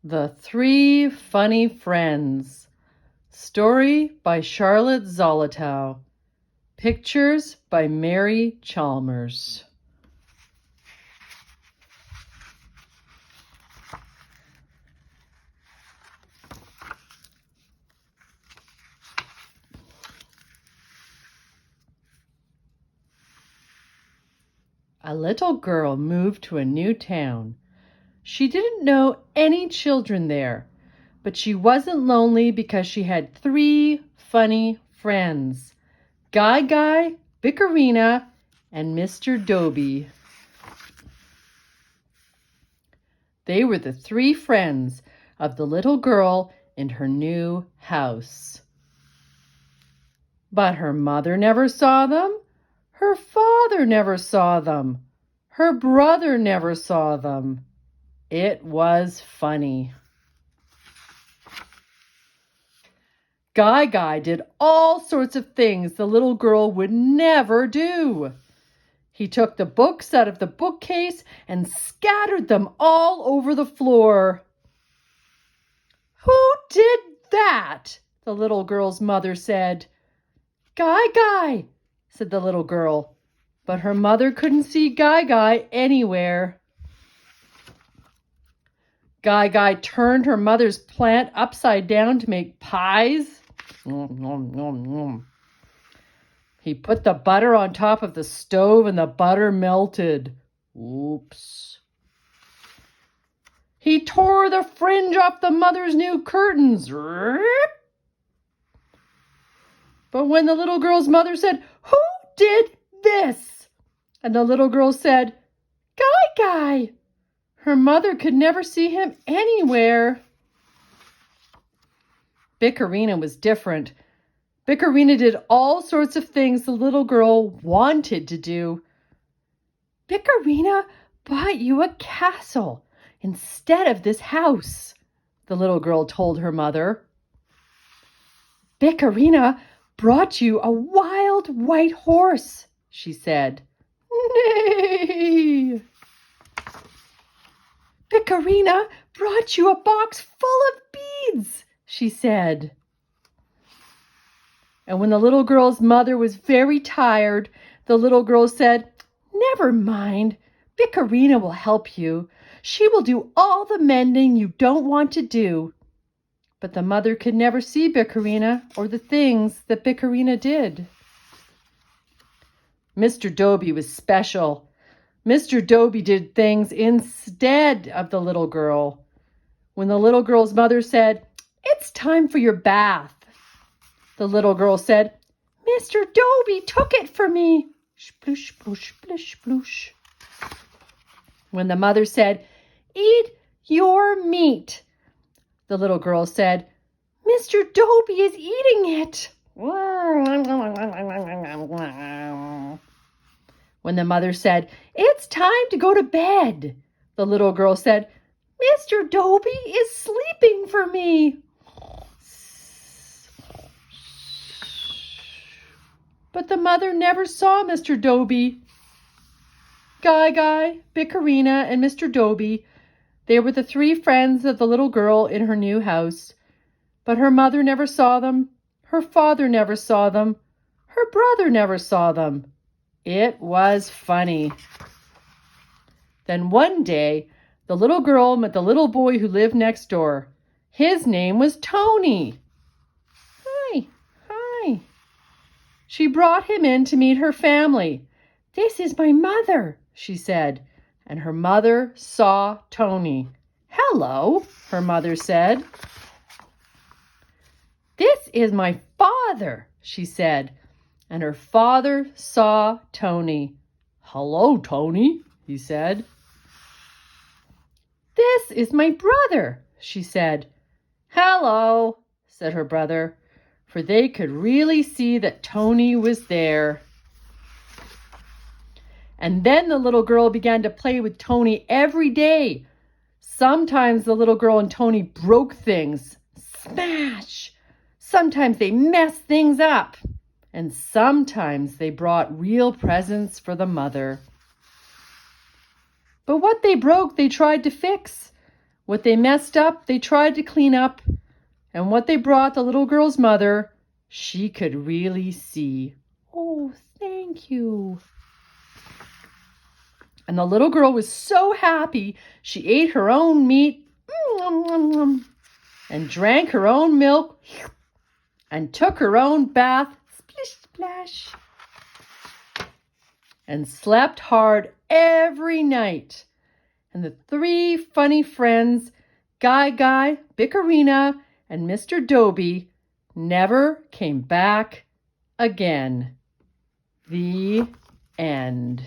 The Three Funny Friends. Story by Charlotte Zolotow. Pictures by Mary Chalmers. A little girl moved to a new town. She didn't know any children there, but she wasn't lonely because she had three funny friends, Guy, Bickerina, and Mr. Doby. They were the three friends of the little girl in her new house. But her mother never saw them. Her father never saw them. Her brother never saw them. It was funny. Guy did all sorts of things the little girl would never do. He took the books out of the bookcase and scattered them all over the floor. "Who did that?" the little girl's mother said. Guy, said the little girl, but her mother couldn't see Guy anywhere. Guy turned her mother's plant upside down to make pies. He put the butter on top of the stove and the butter melted. Oops. He tore the fringe off the mother's new curtains. But when the little girl's mother said, "Who did this?" and the little girl said, Guy, her mother could never see him anywhere. Bickerina was different. Bickerina did all sorts of things the little girl wanted to do. "Bickerina bought you a castle instead of this house," the little girl told her mother. "Bickerina brought you a wild white horse," she said. "Nay." "Bickerina brought you a box full of beads," she said. And when the little girl's mother was very tired, the little girl said, "Never mind, Bickerina will help you. She will do all the mending you don't want to do." But the mother could never see Bickerina or the things that Bickerina did. Mr. Doby was special. Mr. Doby did things instead of the little girl. When the little girl's mother said, "It's time for your bath," the little girl said, "Mr. Doby took it for me." Splush, splush, splish, sploosh. When the mother said, "Eat your meat," the little girl said, "Mr. Doby is eating it." When the mother said, "It's time to go to bed," the little girl said, "Mr. Doby is sleeping for me." But the mother never saw Mr. Doby. Guy, Bickerina, and Mr. Doby, they were the three friends of the little girl in her new house. But her mother never saw them. Her father never saw them. Her brother never saw them. It was funny. Then one day, the little girl met the little boy who lived next door. His name was Tony. Hi. She brought him in to meet her family. "This is my mother," she said, and her mother saw Tony. "Hello," her mother said. "This is my father," she said, and her father saw Tony. "Hello, Tony," he said. "This is my brother," she said. "Hello," said her brother, for they could really see that Tony was there. And then the little girl began to play with Tony every day. Sometimes the little girl and Tony broke things. Smash! Sometimes they messed things up. And sometimes they brought real presents for the mother. But what they broke, they tried to fix. What they messed up, they tried to clean up, and what they brought the little girl's mother, she could really see. Oh, thank you. And the little girl was so happy, she ate her own meat and drank her own milk and took her own bath, splish splash, and slept hard every night. And the three funny friends, Guy, Bickerina, and Mr. Dobie, never came back again. The end.